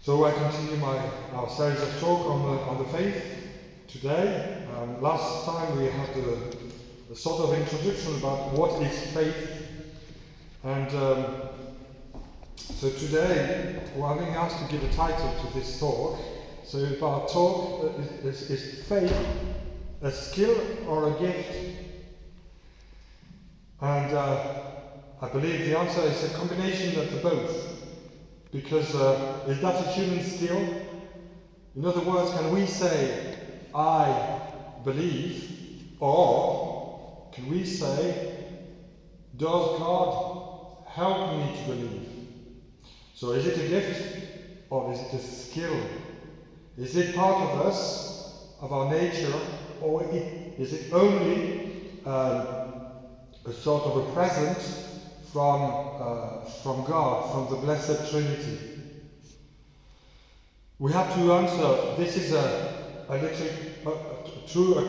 So I continue our series of talk on the faith today. Last time we had a sort of introduction about what is faith, and so today we're having asked to give a title to this talk. So our talk is faith a skill or a gift? And I believe the answer is a combination of the both. Because is that a human skill? In other words, can we say, I believe, or can we say, does God help me to believe? So is it a gift, or is it a skill? Is it part of us, of our nature, or is it only a sort of a present from God, from the Blessed Trinity? We have to answer, this is a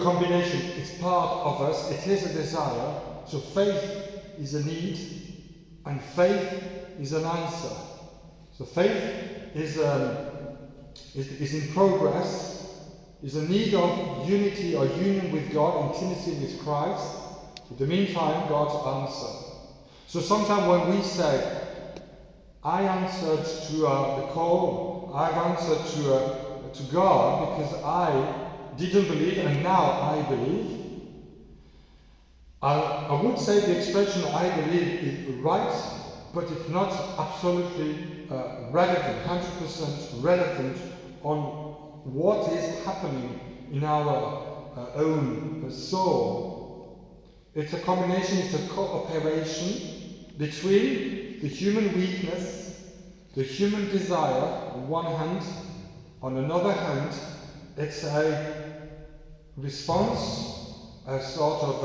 combination. It's part of us, it is a desire. So faith is a need, and faith is an answer. So faith is in progress, is a need of unity or union with God, intimacy with Christ. In the meantime, God's answer. So sometimes when we say, I answered to the call, I've answered to God because I didn't believe and now I believe, I would say the expression I believe is right, but it's not absolutely relevant, 100% relevant on what is happening in our own soul. It's a combination, it's a cooperation between the human weakness, the human desire on one hand, on another hand, it's a response, a sort of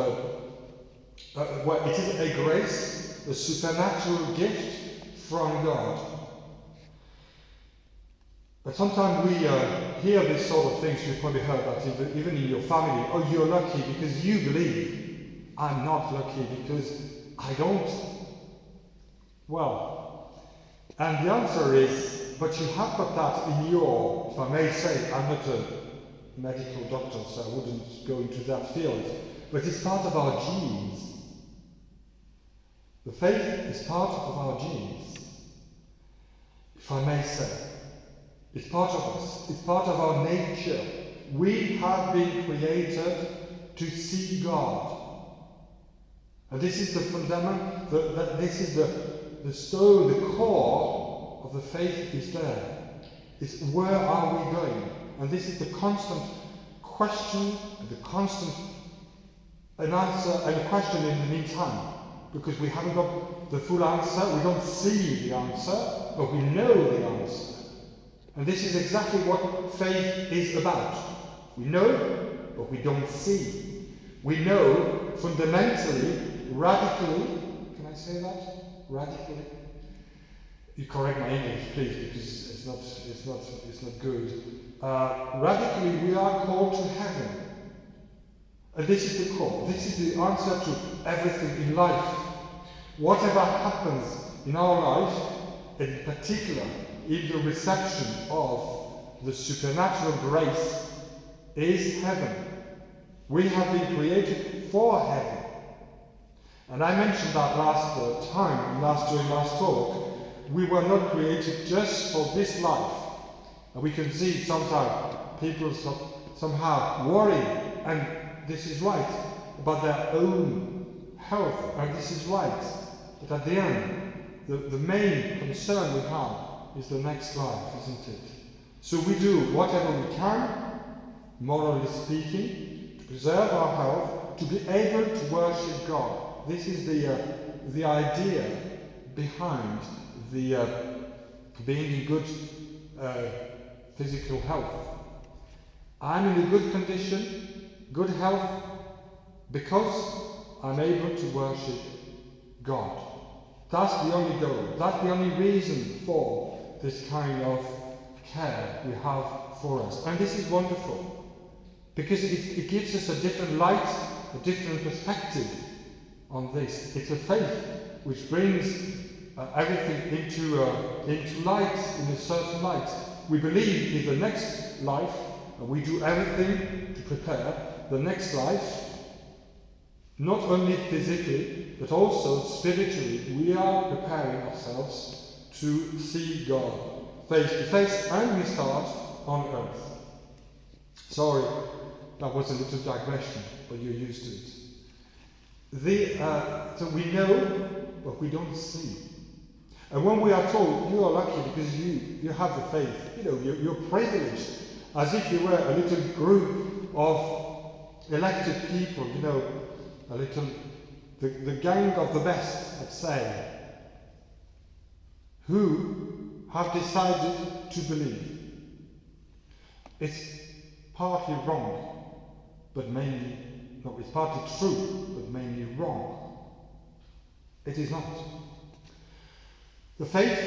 it is a grace, a supernatural gift from God. But sometimes we hear these sort of things. You've probably heard that even in your family. Oh, you're lucky because you believe. I'm not lucky because I don't. Well, and the answer is, but you have got that in your, if I may say, I'm not a medical doctor, so I wouldn't go into that field, but it's part of our genes. The faith is part of our genes, if I may say. It's part of us, it's part of our nature. We have been created to see God. And this is the fundament, this is the stone, the core of the faith is there. It's where are we going? And this is the constant question, the constant an answer and a question in the meantime. Because we haven't got the full answer, we don't see the answer, but we know the answer. And this is exactly what faith is about. We know, but we don't see. We know fundamentally, radically, can I say that? Radically? You correct my English, please, because it's not good. Radically, we are called to heaven. And this is the core. This is the answer to everything in life. Whatever happens in our life, in particular, in the reception of the supernatural grace, is heaven. We have been created for heaven. And I mentioned that during last talk, we were not created just for this life. And we can see sometimes people somehow worry, and this is right, about their own health, and this is right. But at the end, the main concern we have is the next life, isn't it? So we do whatever we can, morally speaking, to preserve our health, to be able to worship God. This is the idea behind the being in good physical health. I'm in a good condition, good health, because I'm able to worship God. That's the only goal. That's the only reason for this kind of care we have for us. And this is wonderful, because it gives us a different light, a different perspective on this. It's a faith which brings everything into light, in a certain light. We believe in the next life, and we do everything to prepare the next life, not only physically, but also spiritually. We are preparing ourselves to see God face to face, and we start on earth. Sorry, that was a little digression, but you're used to it. So we know, but we don't see. And when we are told, you are lucky because you have the faith, you're privileged, as if you were a little group of elected people, the gang of the best, let's say, who have decided to believe. It's partly wrong, but mainly, no, it's partly true, but mainly wrong. It is not. The faith,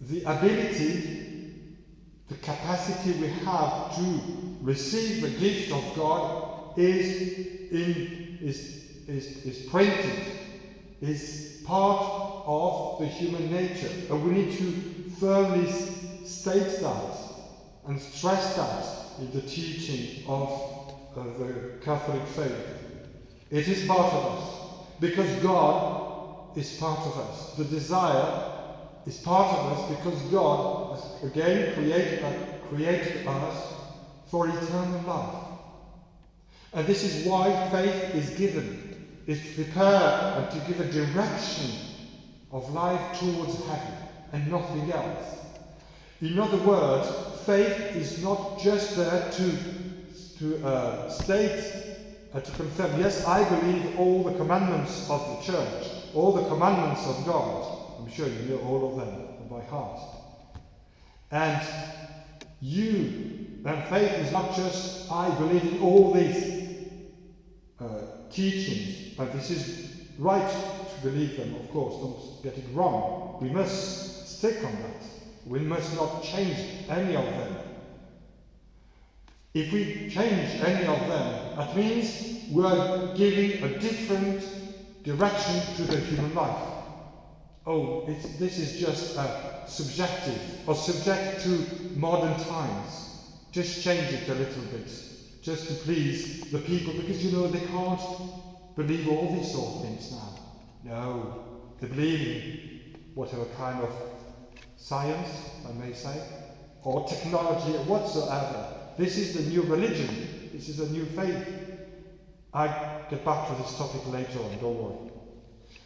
the ability, the capacity we have to receive the gift of God is printed, is part of the human nature. And we need to firmly state that and stress that in the teaching of the Catholic faith. It is part of us, because God is part of us. The desire is part of us because God has again created us for eternal life. And this is why faith is given, is to prepare and to give a direction of life towards heaven and nothing else. In other words, faith is not just there to state and to confirm, yes, I believe all the commandments of the church, all the commandments of God. I'm sure you know all of them by heart. And faith is not just, I believe in all these teachings, and this is right to believe them, of course, don't get it wrong. We must stick on that. We must not change any of them. If we change any of them, that means we are giving a different direction to the human life. This is just subjective, or subject to modern times. Just change it a little bit, just to please the people, because they can't believe all these sort of things now. No, they believe in whatever kind of science, I may say, or technology, whatsoever. This is the new religion. This is a new faith. I'll get back to this topic later on, don't worry.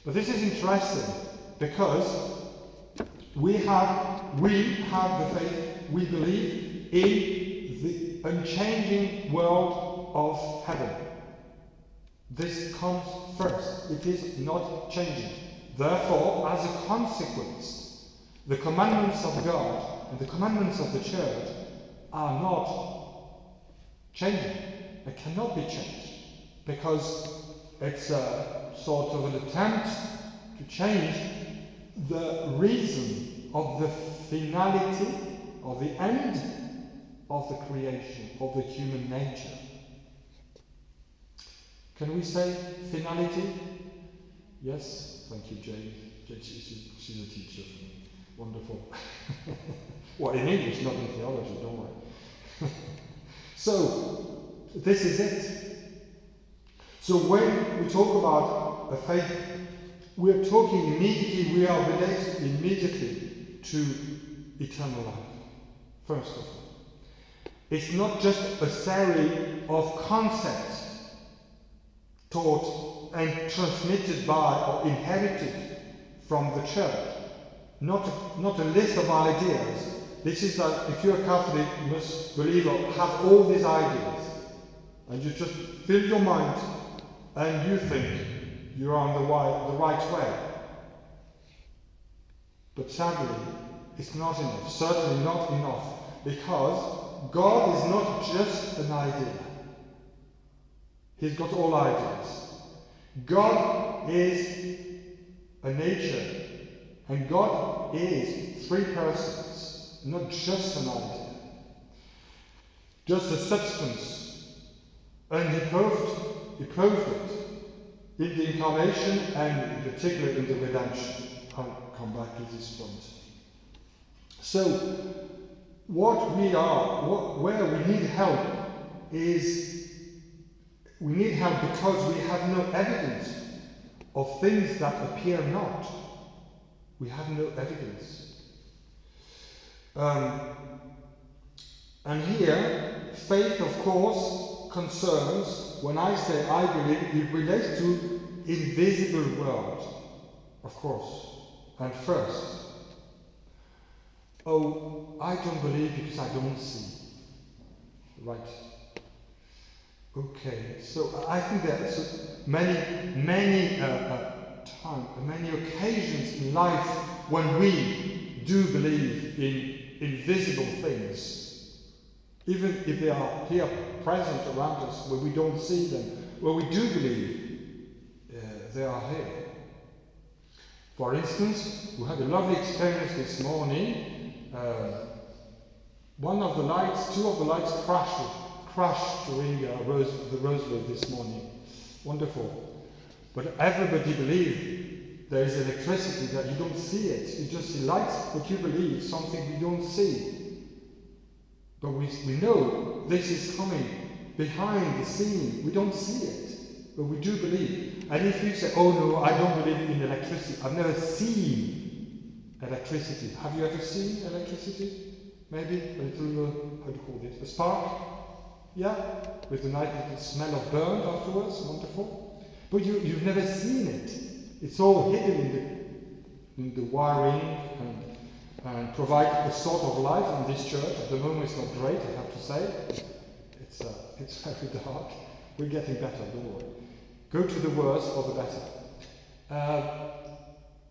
But this is interesting because we have the faith, we believe in the unchanging world of heaven. This comes first. It is not changing. Therefore, as a consequence, the commandments of God and the commandments of the church are not changing. It cannot be changed, because it's a sort of an attempt to change the reason of the finality, or the end of the creation, of the human nature. Can we say finality? Yes, thank you, Jane. She's a teacher for me. Wonderful. Well, in English, not in theology, don't worry. So, this is it. So when we talk about a faith, we're talking immediately, we are related immediately to eternal life, first of all. It's not just a series of concepts taught and transmitted by or inherited from the church. Not a list of ideas. This is that if you're a Catholic, you must believe or have all these ideas. And you just fill your mind and you think you're on the right way. But sadly, it's not enough. Certainly not enough. Because God is not just an idea. He's got all ideas. God is a nature, and God is three persons, not just an idea, just a substance. And he proved it in the incarnation and in particular in the redemption. I'll come back to this point. So, what we are, where we need help is, we need help because we have no evidence of things that appear not. We have no evidence. And here, faith, of course, concerns, when I say I believe, it relates to invisible world, of course. And first, oh, I don't believe because I don't see. Right. Okay, so I think there's many occasions in life when we do believe in invisible things, even if they are here present around us, where we don't see them, where we do believe they are here. For instance, we had a lovely experience this morning. Two of the lights crashed during the rosary this morning. Wonderful. But everybody believes there is electricity, that you don't see it. You just see lights, but you believe something you don't see. But we know this is coming behind the scene. We don't see it, but we do believe. And if you say, oh no, I don't believe in electricity, I've never seen electricity. Have you ever seen electricity? Maybe a little, how do you call it, a spark? Yeah, with a nice little smell of burnt afterwards, wonderful. But you've never seen it. It's all hidden in the wiring and provide a sort of life in this church. At the moment it's not great, I have to say. It's very dark. We're getting better, don't worry. Go to the worse or the better.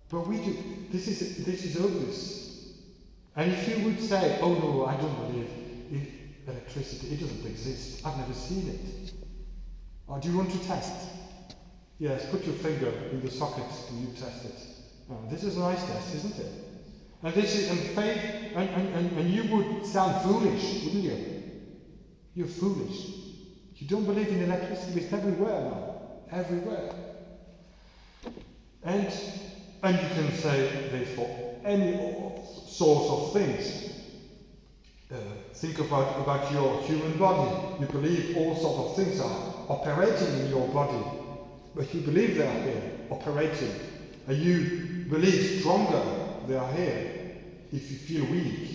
But we do, this is obvious. And if you would say, oh no, I don't believe in electricity, it doesn't exist, I've never seen it. Or do you want to test? Yes, put your finger in the socket and you test it. This is a nice test, isn't it? And this is, and faith, and you would sound foolish, wouldn't you? You're foolish. You don't believe in electricity, it's everywhere now. Everywhere. And you can say this for any sorts of things. Think about your human body. You believe all sorts of things are operating in your body, but you believe they are here, operating. And you believe stronger they are here if you feel weak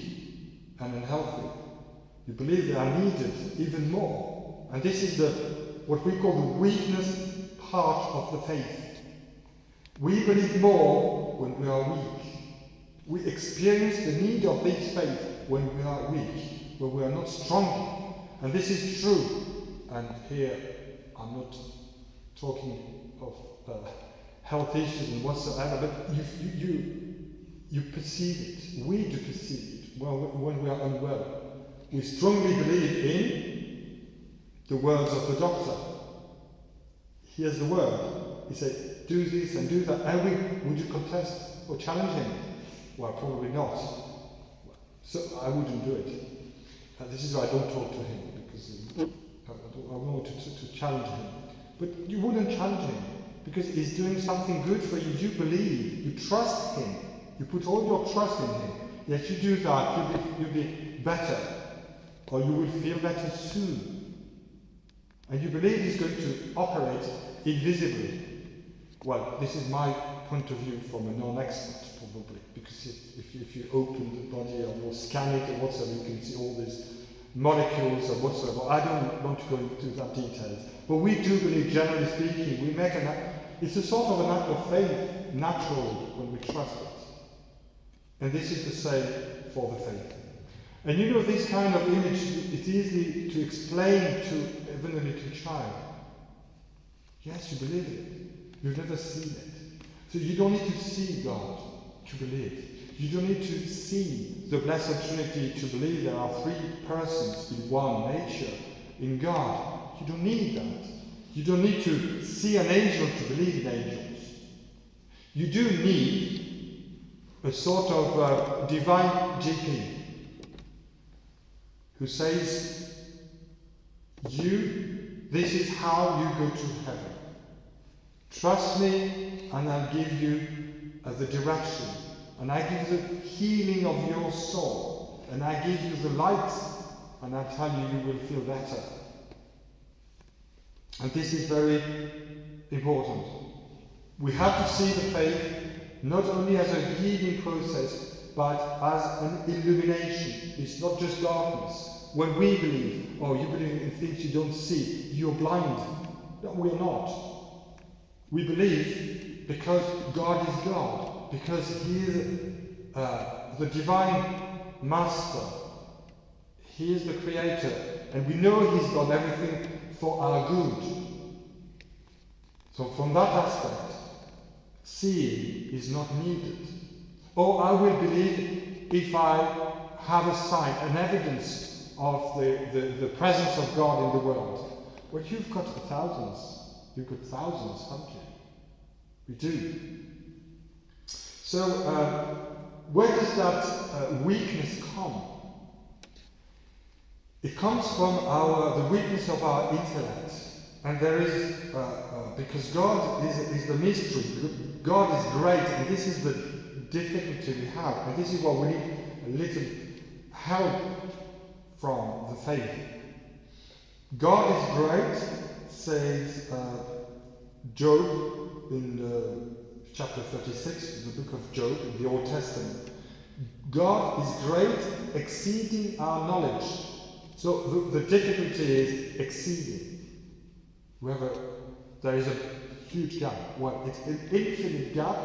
and unhealthy. You believe they are needed even more. And this is what we call the weakness part of the faith. We believe more when we are weak. We experience the need of this faith when we are weak, when we are not strong. And this is true. And here I'm not talking of health issues and whatsoever, but you perceive it. We do perceive it when we are unwell. We strongly believe in the words of the doctor. Here's the word. He said, do this and do that. And would you contest or challenge him? Well, probably not. So I wouldn't do it. This is why I don't talk to him, because I want to challenge him. But you wouldn't challenge him, because he's doing something good for you. You believe, you trust him, you put all your trust in him. Yet you do that, you'll be better, or you will feel better soon. And you believe he's going to operate invisibly. Well, this is my point of view from a non-expert, probably, because if you open the body or scan it or whatsoever, you can see all these molecules or whatsoever. I don't want to go into that details. But we do believe, generally speaking, it's a sort of an act of faith, naturally, when we trust it. And this is the same for the faith. And you know, this kind of image, it's easy to explain to even a little child. Yes, you believe it. You've never seen it. So you don't need to see God to believe. You don't need to see the Blessed Trinity to believe there are three persons in one nature, in God. You don't need that. You don't need to see an angel to believe in angels. You do need a sort of divine GP who says, this is how you go to heaven. Trust me and I'll give you the direction. And I give you the healing of your soul. And I give you the light. And I tell you, you will feel better. And this is very important. We have to see the faith not only as a healing process, but as an illumination. It's not just darkness. When we believe, you believe in things you don't see, you're blind. No, we're not. We believe because God is God, because He is the divine master. He is the creator, and we know He's done everything for our good. So from that aspect, seeing is not needed. Or I will believe if I have a sign, an evidence of the presence of God in the world. Well, you've got thousands. You've got thousands, haven't you? We do. So, where does that weakness come? It comes from the weakness of our intellect. And there is, because God is the mystery, God is great, and this is the difficulty we have, and this is what we need a little help from the faith. God is great, says Job in chapter 36, the book of Job in the Old Testament. God is great, exceeding our knowledge. So the difficulty is exceeding. There is a huge gap. Well, it's an infinite gap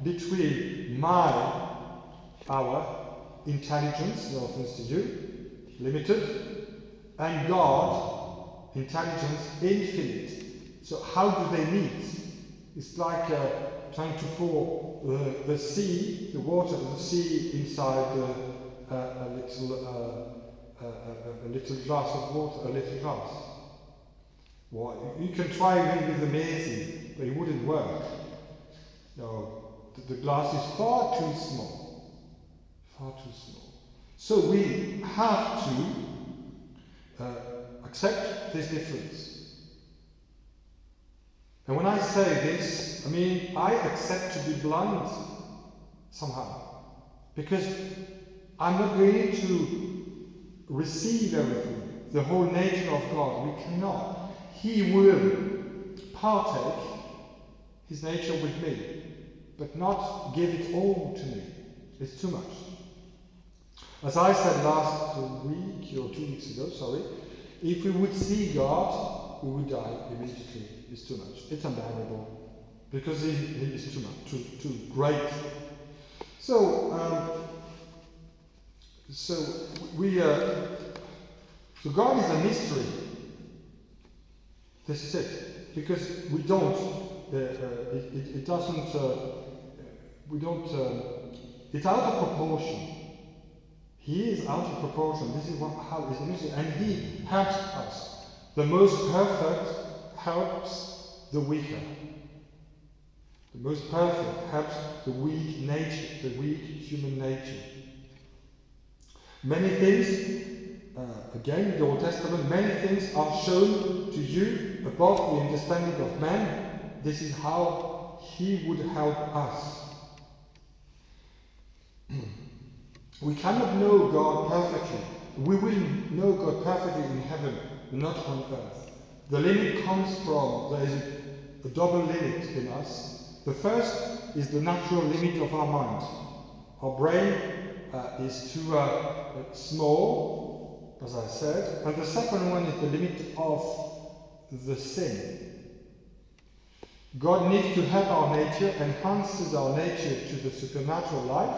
between our intelligence, no offense to you, limited, and God, intelligence, infinite. So how do they meet? It's like trying to pour the sea, the water of the sea inside a little glass of water, a little glass. Well, you can try even with amazing, but it wouldn't work. No, the glass is far too small. Far too small. So we have to accept this difference. And when I say this, I mean I accept to be blind somehow. Because I'm not going to receive everything, the whole nature of God. We cannot. He will partake His nature with me, but not give it all to me. It's too much. As I said last week, or 2 weeks ago, sorry, if we would see God, we would die immediately. It's too much. It's unbearable. Because He is too much, too great. So, so God is a mystery. This is it, because we don't, it doesn't, we don't, it's out of proportion. He is out of proportion. This is how is the mystery, and He helps us. The most perfect helps the weaker. The most perfect helps the weak nature, the weak human nature. Many things. Again, in the Old Testament, many things are shown to you above the understanding of man. This is how He would help us. We cannot know God perfectly. We will know God perfectly in heaven, not on earth. The limit comes from, there is a double limit in us. The first is the natural limit of our mind. Our brain is too small, as I said, and the second one is the limit of the sin. God needs to help our nature, enhances our nature to the supernatural life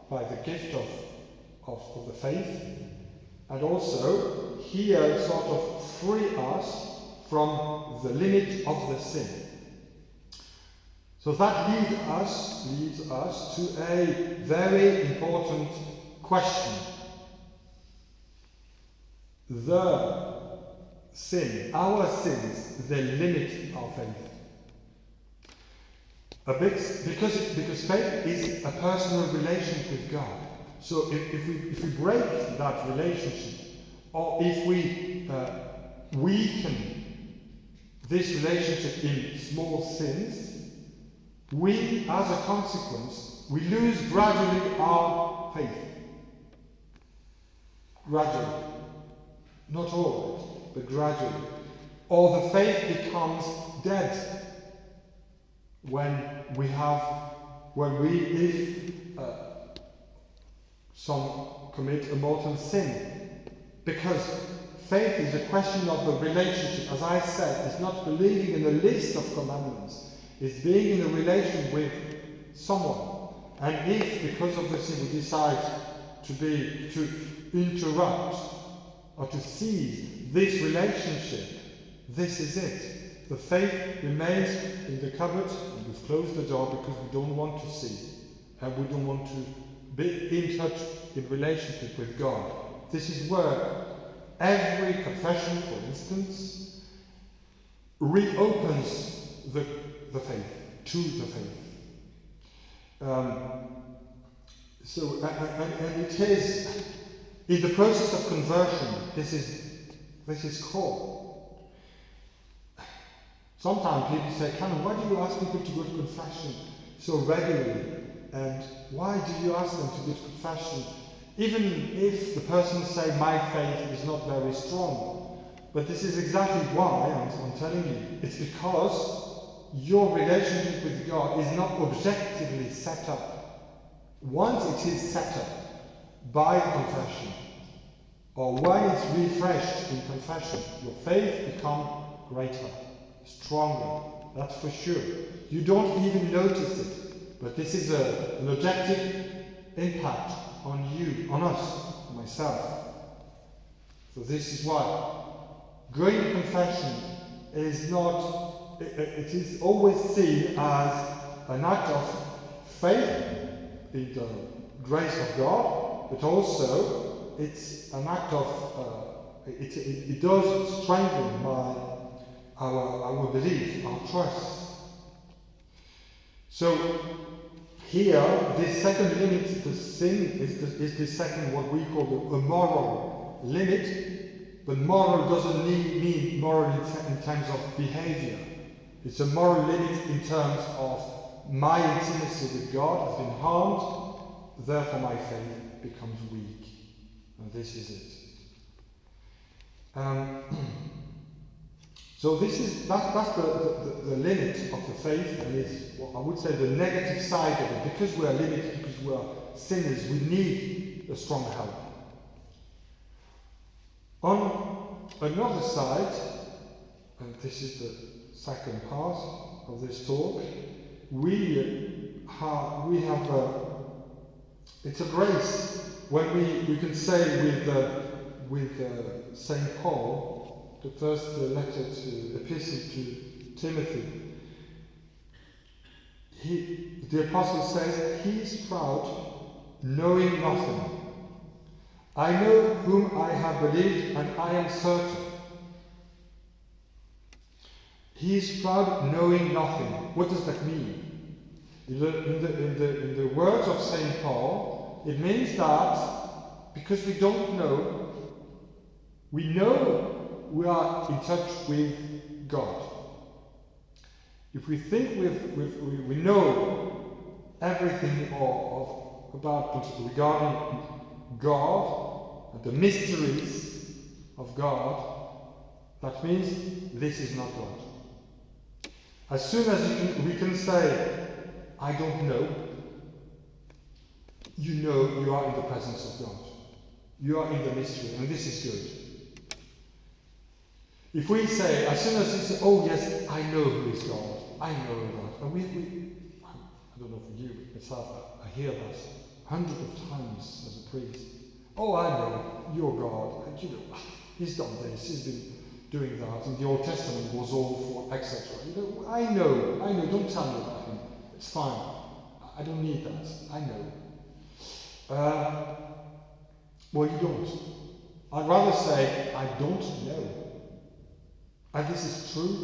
by the gift of the faith, and also He sort of free us from the limit of the sin. So that leads us to a very important question. The sin, our sins, they limit our faith. because faith is a personal relationship with God. So if we break that relationship, or if we weaken this relationship in small sins, we, as a consequence, we lose gradually our faith. Gradually. Not always, but gradually. Or the faith becomes dead if some commit a mortal sin. Because faith is a question of the relationship. As I said, it's not believing in a list of commandments. It's being in a relation with someone. And if, because of the sin, we decide to interrupt or to seize this relationship, this is it. The faith remains in the cupboard, and we've closed the door because we don't want to see, and we don't want to be in touch, in relationship with God. This is where every confession, for instance, reopens the faith, to the faith. And it is, in the process of conversion, this is core. Sometimes people say, Canon, why do you ask people to go to confession so regularly? And why do you ask them to go to confession? Even if the person say, my faith is not very strong. But this is exactly why I'm telling you. It's because your relationship with God is not objectively set up. Once it is set up by confession, or when it's refreshed in confession, your faith becomes greater, stronger, that's for sure. You don't even notice it, but this is an objective impact on you, on us, myself. So this is why going to confession is not, it is always seen as an act of faith in the grace of God, but also it's an act of, it does strengthen our belief, our trust. So here, this second limit to sin is the second, what we call a moral limit, but moral doesn't mean moral in terms of behavior. It's a moral limit in terms of my intimacy with God has been harmed, therefore my faith becomes weak. And this is it. So that's the limit of the faith, and it's what I would say the negative side of it. Because we are limited, because we are sinners, we need a strong help. On another side, and this is the second part of this talk, we have it's a grace when we can say with Saint Paul, the first epistle to Timothy, the apostle says, he is proud, knowing nothing. I know whom I have believed, and I am certain. He is proud, knowing nothing. What does that mean? In the words of Saint Paul, it means that because we don't know, we know we are in touch with God. If we think we know everything regarding God and the mysteries of God, that means this is not God. As soon as we can say, I don't know, you know you are in the presence of God. You are in the mystery, and this is good. If we say, as soon as we say, oh yes, I know who is God, I know that, and I don't know for you, but myself, I hear that hundreds of times as a priest. Oh, I know, you're God, and you know, he's done this, he's been doing that, and the Old Testament was all for, etc. You know, I know, don't tell me about him, it's fine, I don't need that, I know. Well, you don't. I'd rather say, I don't know. And this is true.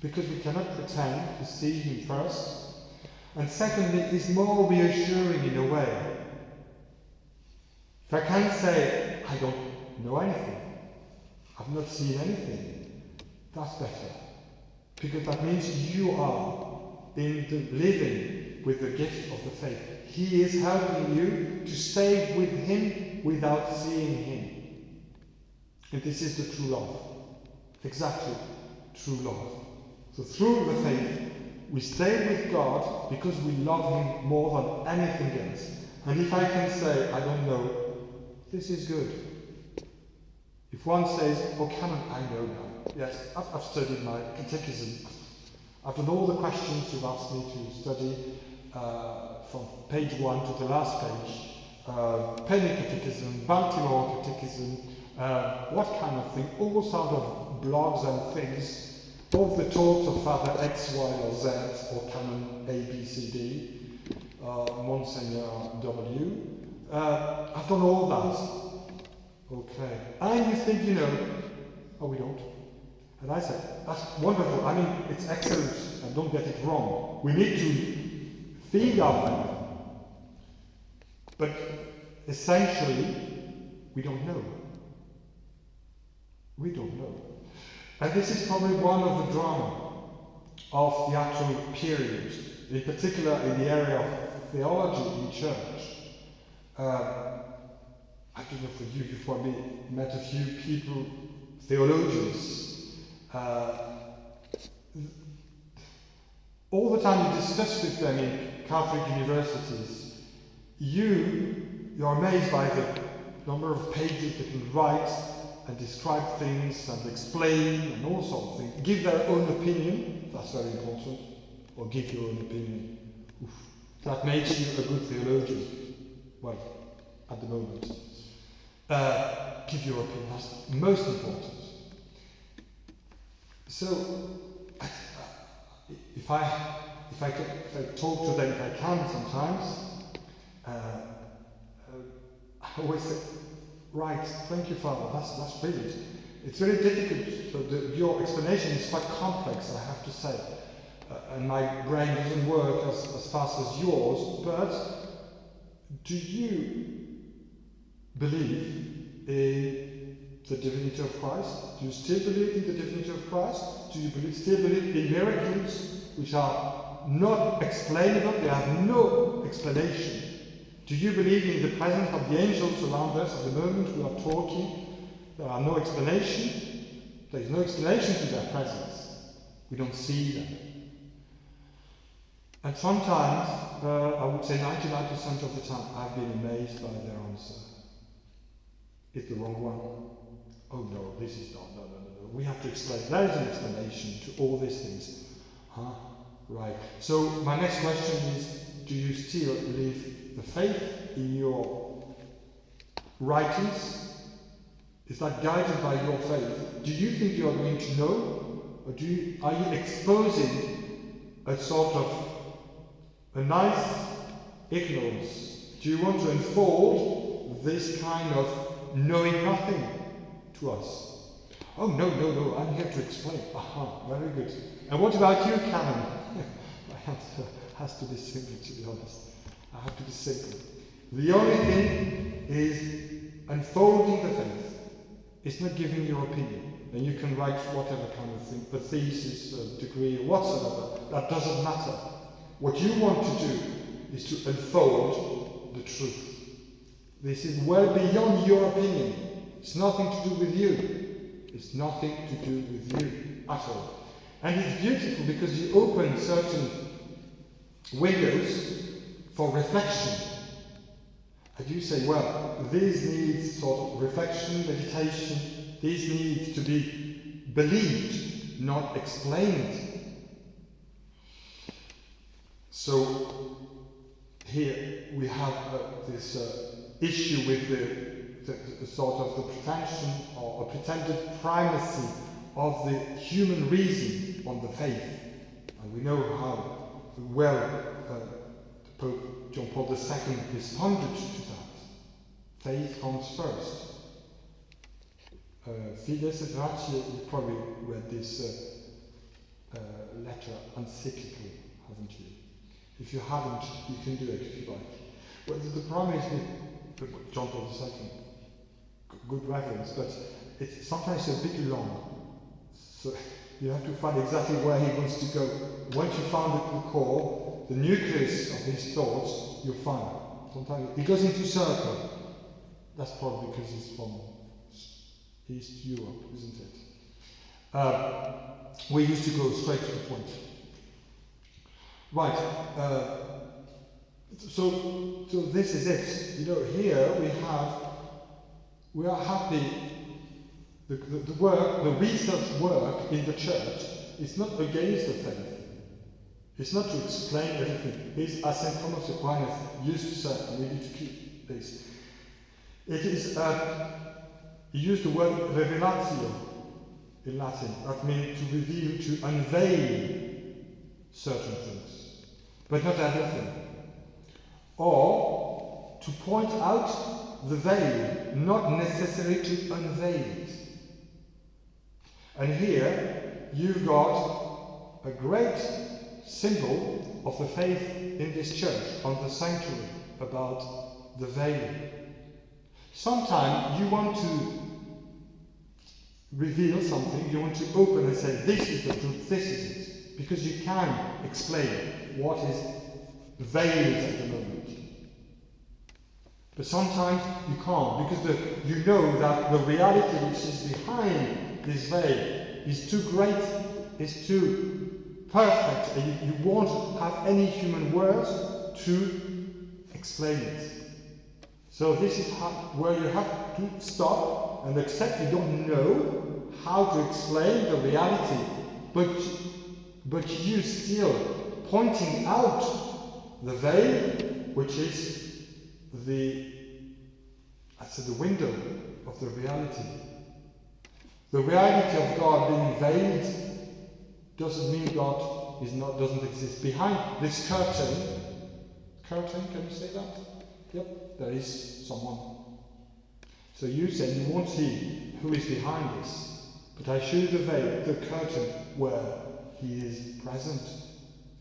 because we cannot pretend to see him first. And secondly, it's more reassuring in a way. If I can say, I don't know anything, I've not seen anything, that's better. Because that means you are in the living with the gift of the faith. He is helping you to stay with him without seeing him. And this is the true love. Exactly, true love. So through the faith, we stay with God because we love him more than anything else. And if I can say, I don't know, this is good. If one says, oh, Canon, I know now. Yes, I've studied my catechism. I've done all the questions you've asked me to study from page 1 to the last page. Penny Catechism, Baltimore Catechism, what kind of thing, all sort of blogs and things. Both the talks of Father X, Y, or Z, or Canon A, B, C, D, Monseigneur W. I've done all that. Okay. And you think, you know, oh, we don't. And I said, that's wonderful. I mean, it's excellent, and don't get it wrong. We need to feed our faith. But essentially, we don't know. We don't know. And this is probably one of the drama of the actual period, in particular in the area of theology in church. I don't know for you, you've probably met a few people, theologians. All the time you discuss with them in Catholic universities, you're amazed by the number of pages they can write and describe things and explain and all sorts of things. Give their own opinion, that's very important, or give your own opinion. Oof. That makes you a good theologian. Well, at the moment. Give your opinion, that's most important. So, if I talk to them, if I can sometimes, I always say, right, thank you, Father, that's brilliant. It's very difficult, so your explanation is quite complex, I have to say. And my brain doesn't work as fast as yours, but do you believe in the divinity of Christ? Do you still believe in the divinity of Christ? Do you still believe in miracles which are not explainable, they have no explanation? Do you believe in the presence of the angels around us at the moment we are talking? There are no explanation. There is no explanation to their presence. We don't see them. And sometimes, I would say 99% of the time, I've been amazed by their answer. It's the wrong one. Oh no, this is not, no. We have to explain. There is an explanation to all these things. Huh? Right. So my next question is, do you still live the faith in your writings? Is that guided by your faith? Do you think you are going to know? Or are you exposing a sort of a nice ignorance? Do you want to unfold this kind of knowing nothing to us? Oh, no, I'm here to explain. Aha, very good. And what about you, Canon? My answer has to be simple, to be honest. I have to be simple. The only thing is unfolding the faith. It's not giving your opinion. And you can write whatever kind of thing, a thesis, a degree, whatsoever. That doesn't matter. What you want to do is to unfold the truth. This is well beyond your opinion. It's nothing to do with you. It's nothing to do with you at all. And it's beautiful because you open certain windows for reflection. And you say, well, these needs sort of reflection, meditation, these needs to be believed, not explained. So here we have this issue with the sort of the pretension or a pretended primacy of the human reason on the faith. And we know how well Pope John Paul II responded to that. Faith comes first. Fides et ratio, you probably read this letter encyclical, haven't you? If you haven't, you can do it if you like. Well, the problem is with John Paul II, good reference, but it's sometimes a bit long. So you have to find exactly where he wants to go. Once you found the core, the nucleus of his thoughts, you'll find it. Sometimes he goes into circle. That's probably because he's from East Europe, isn't it? We used to go straight to the point. Right. So this is it. You know, here we are happy. The work, the research work in the church is not against the faith. It's not to explain everything. It's, as St. Thomas Aquinas used to say, and we need to keep this. It is, he used the word revelatio in Latin. That means to reveal, to unveil certain things, but not everything. Or to point out the veil, not necessarily to unveil it. And here you've got a great symbol of the faith in this church, on the sanctuary, about the veil. Sometimes you want to reveal something, you want to open and say, this is the truth, this is it. Because you can explain what is veiled at the moment. But sometimes you can't, because you know that the reality which is behind this veil is too great, is too perfect, and you won't have any human words to explain it. So this is where you have to stop and accept you don't know how to explain the reality, but you still pointing out the veil, which is the window of the reality. The reality of God being veiled doesn't mean God doesn't exist. Behind this curtain, can you say that? Yep, there is someone. So you say you won't see who is behind this, but I show you the veil, the curtain, where he is present,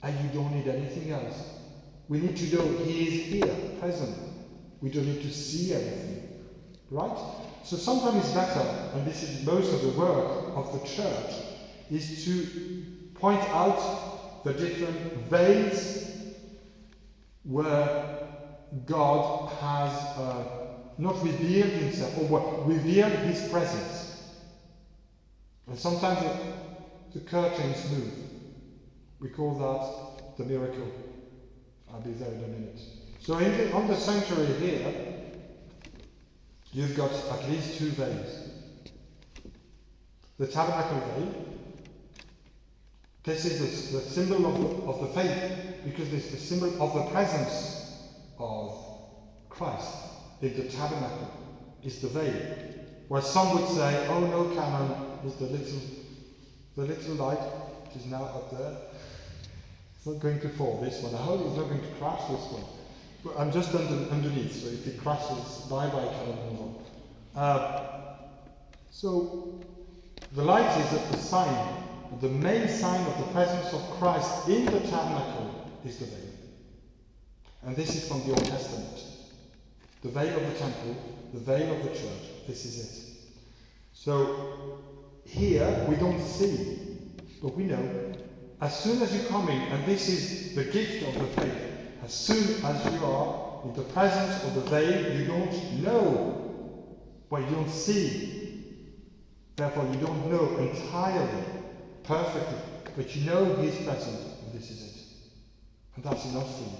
and you don't need anything else. We need to know he is here, present. We don't need to see everything, right? So sometimes it's better, and this is most of the work of the church, is to point out the different veils where God has not revealed himself, or revealed his presence. And sometimes the curtains move. We call that the miracle. I'll be there in a minute. So on the sanctuary here, you've got at least two veils. The tabernacle veil. This is the symbol of the faith, because it's the symbol of the presence of Christ in the tabernacle, is the veil. Where some would say, oh no, Canon is the little light, which is now up there. It's not going to fall, this one. I hope it's not going to crash, this one. But I'm just underneath, so if it crashes, bye-bye, Canon. So the light is the sign. The main sign of the presence of Christ in the tabernacle is the veil. And this is from the Old Testament. The veil of the temple, the veil of the church, this is it. So here we don't see, but we know. As soon as you come in, and this is the gift of the faith, as soon as you are in the presence of the veil, you don't know, but you don't see. Therefore you don't know entirely, perfectly, but you know he is present, and this is it. And that's enough for you.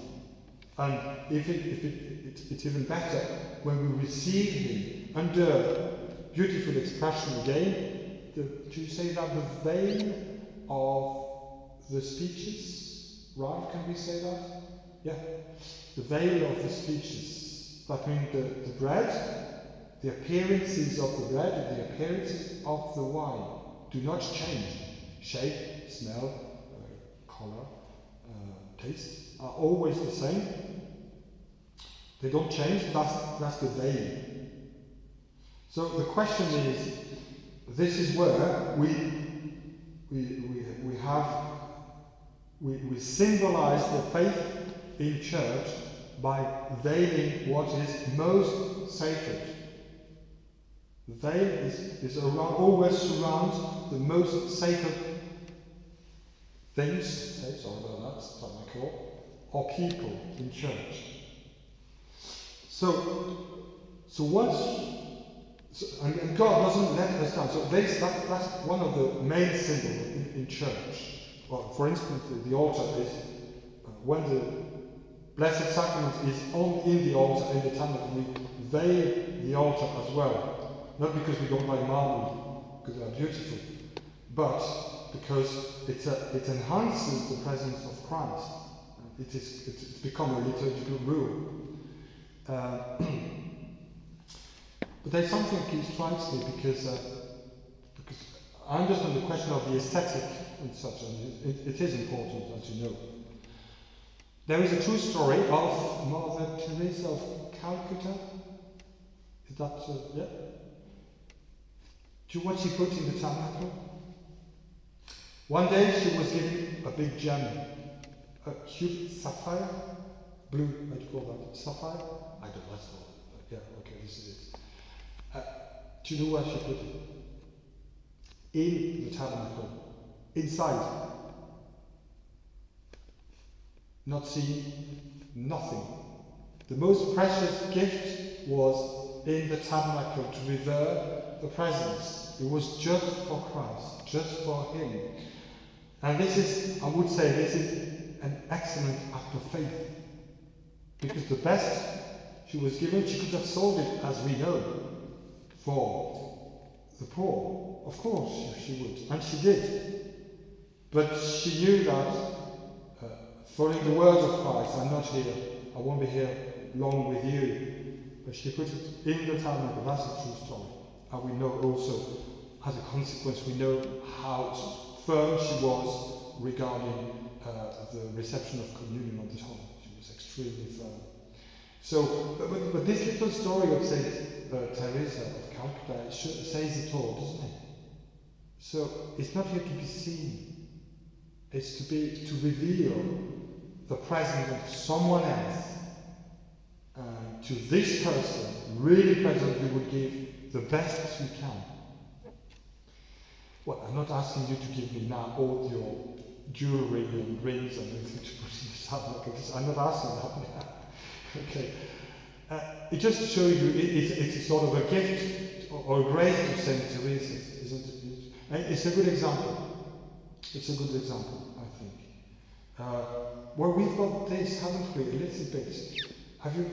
And it's even better when we receive him under beautiful expression again. Do you say that the veil of the speeches? Right? Can we say that? Yeah. The veil of the speeches. That means the bread, the appearances of the bread, and the appearances of the wine do not change. Shape, smell, color, taste are always the same. They don't change. That's the veil. So the question is, this is where we symbolize the faith in church by veiling what is most sacred. The veil always surrounds the most sacred things, sorry about that, that's what I call, or people in church. And God doesn't let us down. So that's one of the main symbols in church. Well, for instance, the altar is when the Blessed Sacrament is in the altar in the tabernacle, we veil the altar as well. Not because we don't like marble, because they are beautiful, but because it enhances the presence of Christ. It's become a liturgical rule. But there's something that strikes me because I understand the question of the aesthetic and such, and it is important, as you know. There is a true story of Mother Teresa of Calcutta. Is that, yeah? Do you know what she put in the tabernacle? One day she was given a big gem, a huge sapphire, blue, how do you call that? Sapphire? I don't know, that's all. Yeah, okay, this is it. Do you know where she put it? In the tabernacle, inside. Not seen, nothing. The most precious gift was in the tabernacle to revere the presence. It was just for Christ, just for Him. And this is, I would say, this is an excellent act of faith. Because the best she was given, she could have sold it, as we know, for the poor. Of course she would, and she did. But she knew that, following the words of Christ, I'm not here, I won't be here long with you. But she put it in the tabernacle. That's a true story. And we know also, as a consequence, we know how firm she was regarding the reception of communion on this home. She was extremely firm. So, but this little story of Saint Teresa of Calcutta says it all, doesn't it? So it's not here to be seen. It's to reveal the presence of someone else. To this person, really present, we would give the best we can. Well, I'm not asking you to give me now all your jewelry and rings and everything to put in the tabernacle. I'm not asking that now. Okay. It just shows you it's a sort of a gift or a grace to Saint Teresa, isn't it? And it's a good example. It's a good example, I think. Well, we've got this, haven't we? A little bit. Have you?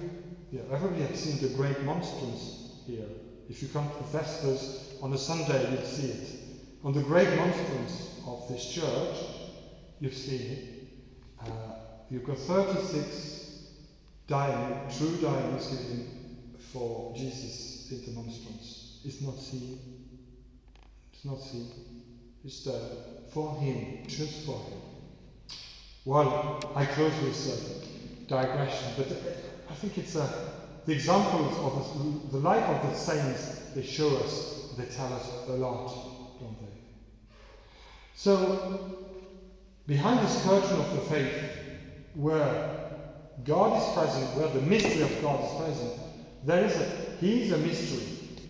Yeah, everybody has seen the great monstrance here. If you come to Vespers on a Sunday, you'll see it. On the great monstrance of this church, you've seen it. You've got 36 true diamonds given for Jesus in the monstrance. It's not seen. It's not seen. It's there for Him, just for Him. Well, I close with digression, but I think it's the examples of the life of the saints. They show us, they tell us a lot, don't they? So, behind this curtain of the faith, where God is present, where the mystery of God is present, He is a mystery.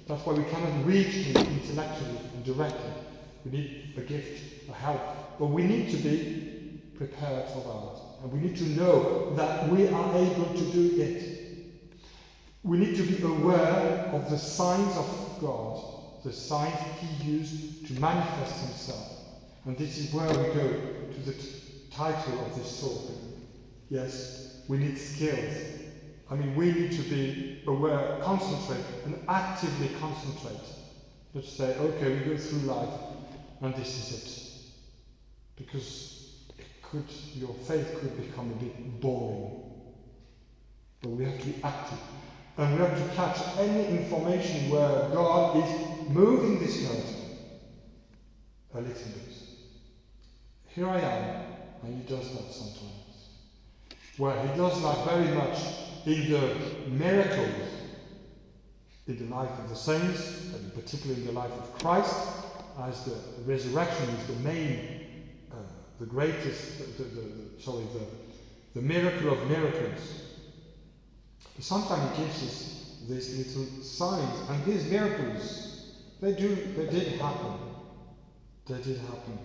That's why we cannot reach Him intellectually and directly. We need a gift, a help, but we need to be prepared for that. And we need to know that we are able to do it. We need to be aware of the signs of God, the signs He used to manifest Himself. And this is where we go to the title of this talk. Yes, we need skills. I mean, we need to be aware, concentrate, and actively concentrate. Not say, okay, we go through life, and this is it. Because your faith could become a bit boring. But we have to be active. And we have to catch any information where God is moving this curtain a little bit. Here I am, and He does that sometimes. Where He does that very much in the miracles in the life of the saints, and particularly in the life of Christ, as the resurrection is the main, the greatest, the miracle of miracles. But sometimes he gives us these little signs, and these miracles, they did happen. They did happen.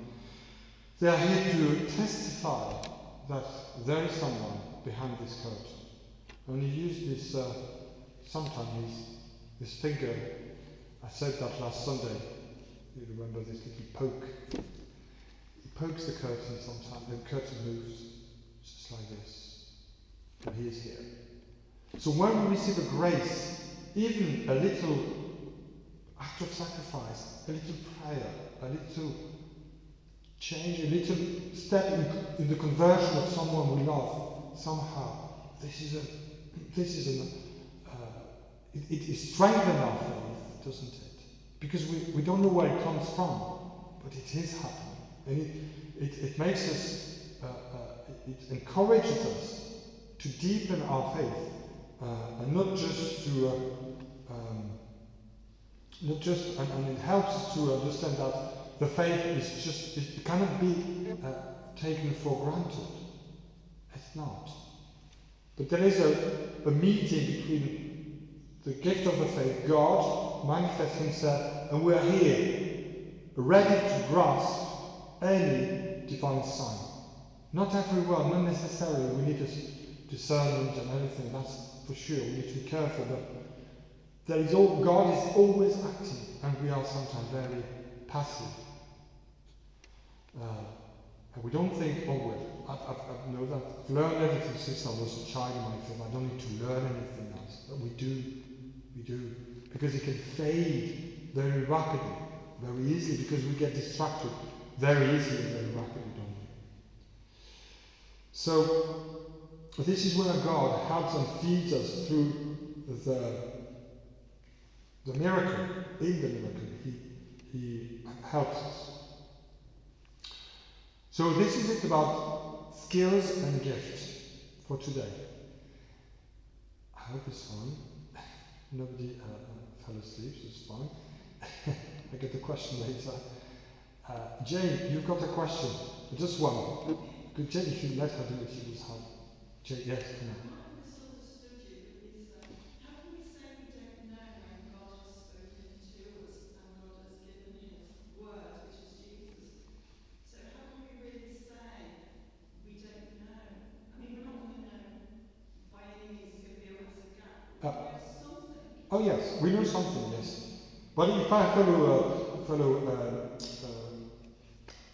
They are here to testify that there is someone behind this curtain. And he used this, sometimes this figure. I said that last Sunday. You remember this little poke. He pokes the curtain sometimes, the curtain moves, just like this. And he is here. So when we receive a grace, even a little act of sacrifice, a little prayer, a little change, a little step in the conversion of someone we love, somehow, it strengthens our faith, doesn't it? Because we don't know where it comes from, but it is happening. And it makes us, it encourages us to deepen our faith, and not just and it helps us to understand that the faith is just, it cannot be taken for granted. It's not. But there is a meeting between the gift of the faith, God manifests himself, and we are here, ready to grasp any divine sign. Not everyone, not necessarily. We need discernment and everything, that's for sure. We need to be careful, but God is always active, and we are sometimes very passive. And we don't think, I know that I've learned everything since I was a child in my faith. I don't need to learn anything else. But we do. Because it can fade very rapidly, very easily, because we get distracted very easily and very rapidly, don't we? So, this is where God helps and feeds us through the miracle. In the miracle, He helps us. So this is it about skills and gifts for today. I hope it's fun. Nobody fell asleep, so it's fine. I get the question later. Jane, you've got a question. Just one. Good, Jane, if you let her do it, she will have. Jane, yes, come on. I misunderstood you, but how can we say we don't know when God has spoken to us and God has given his word, which is Jesus? So how can we really say we don't know? I mean, we're not going to know by any means it's going to be a massive gap, but we know something. Oh yes, we know something, yes. But if I follow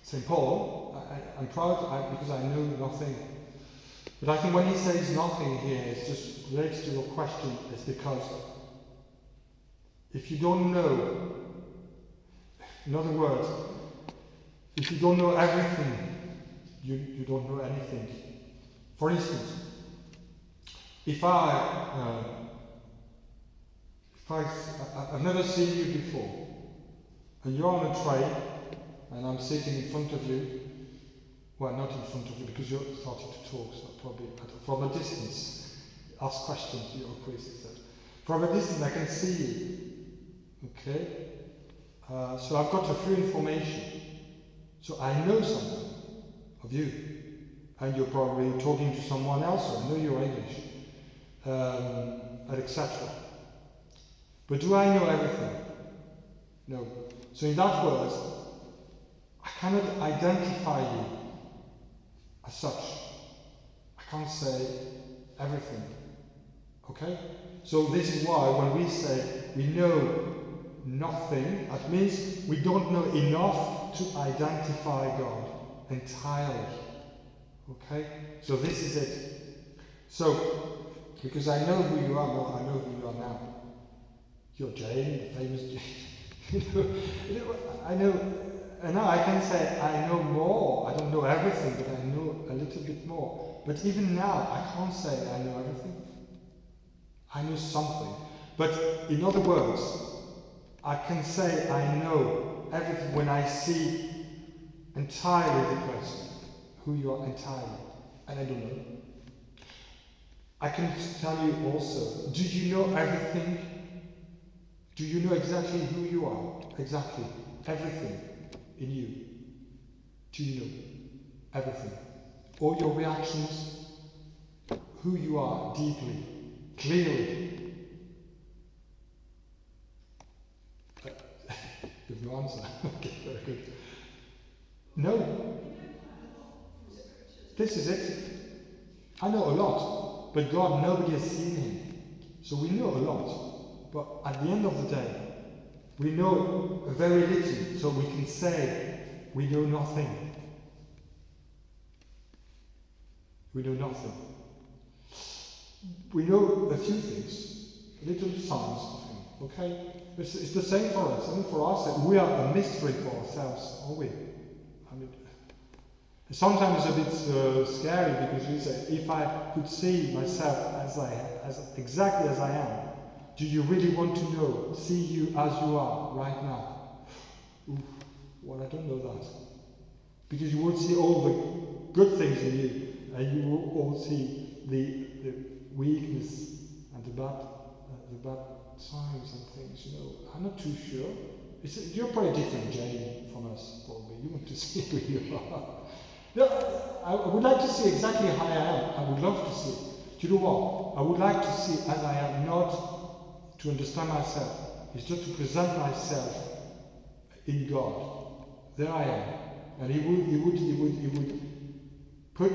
St. Paul, I'm proud because I know nothing. But I think when he says nothing here, it just relates to your question. It's because if you don't know, in other words, if you don't know everything, you don't know anything. For instance, if I've never seen you before, and you're on a train, and I'm sitting in front of you, well, not in front of you because you're starting to talk, so probably from a distance, ask questions, you're quiz, etc. From a distance, I can see you. Okay? So I've got a few information. So I know something of you. And you're probably talking to someone else, or I know you're English, and etc. But do I know everything? No. So in that words, I cannot identify you as such. I can't say everything. Okay? So this is why when we say we know nothing, that means we don't know enough to identify God entirely. Okay? So this is it. So, because I know who you are, well, I know who you are now. You're Jane, the famous Jane. I know, and now I can say I know more. I don't know everything, but I know a little bit more. But even now, I can't say I know everything. I know something. But in other words, I can say I know everything when I see entirely the person, who you are entirely. And I don't know. I can tell you also, do you know everything? Do you know exactly who you are? Exactly. Everything in you. Do you know? Everything. All your reactions, who you are deeply, clearly. Give no answer. Okay, very good. No. This is it. I know a lot, but God, nobody has seen him. So we know a lot. But at the end of the day, we know very little, so we can say we know nothing. We know nothing. We know a few things, little signs of him, okay? It's the same for us. I mean, for us, we are a mystery for ourselves, aren't we? I mean, sometimes it's a bit scary because you say, if I could see myself as exactly as I am, do you really want to know, see you as you are right now? Oof, well, I don't know that. Because you will see all the good things in you, and you will all see the weakness and the bad times and things, you know. I'm not too sure. You're probably different, Jane, from us, probably. You want to see who you are. No, I would like to see exactly how I am. I would love to see. Do you know what? I would like to see as I am, not to understand myself. It's just to present myself in God. There I am. And he would put,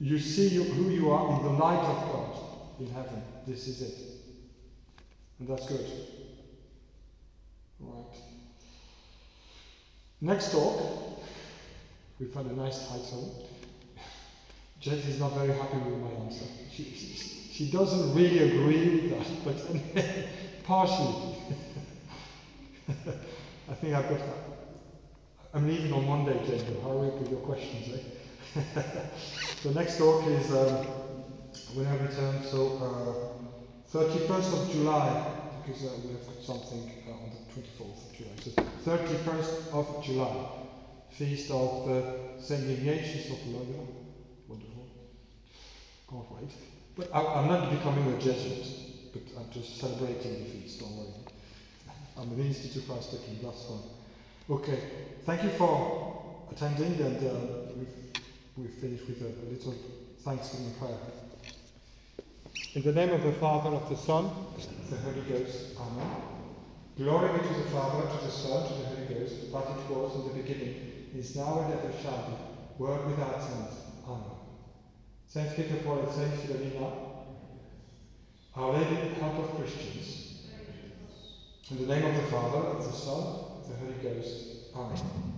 you see who you are in the light of God in heaven. This is it. And that's good. Right. Next talk, we found a nice title. Jess is not very happy with my answer. She doesn't really agree with that, but partially. I think I've got that. I'm leaving on Monday, Jacob. Hurry up with your questions, eh? The next talk is when I return, so 31st of July, because we have got something on the 24th of July. So 31st of July, feast of St. Ignatius of Loyola. Wonderful. Can't wait. But I'm not becoming a Jesuit, but I'm just celebrating the feast, don't worry. I'm an Institute of Christ the King, that's fine. Okay, thank you for attending, and we've finished with a little Thanksgiving prayer. In the name of the Father, of the Son, of the Holy Ghost, Amen. Glory be to the Father, to the Son, to the Holy Ghost, as it was in the beginning, is now and ever shall be, world without end. Amen. Saint Peter, Paul, and Saint Philomena, Our Lady, help of Christians. In the name of the Father, of the Son, of the Holy Ghost. Amen.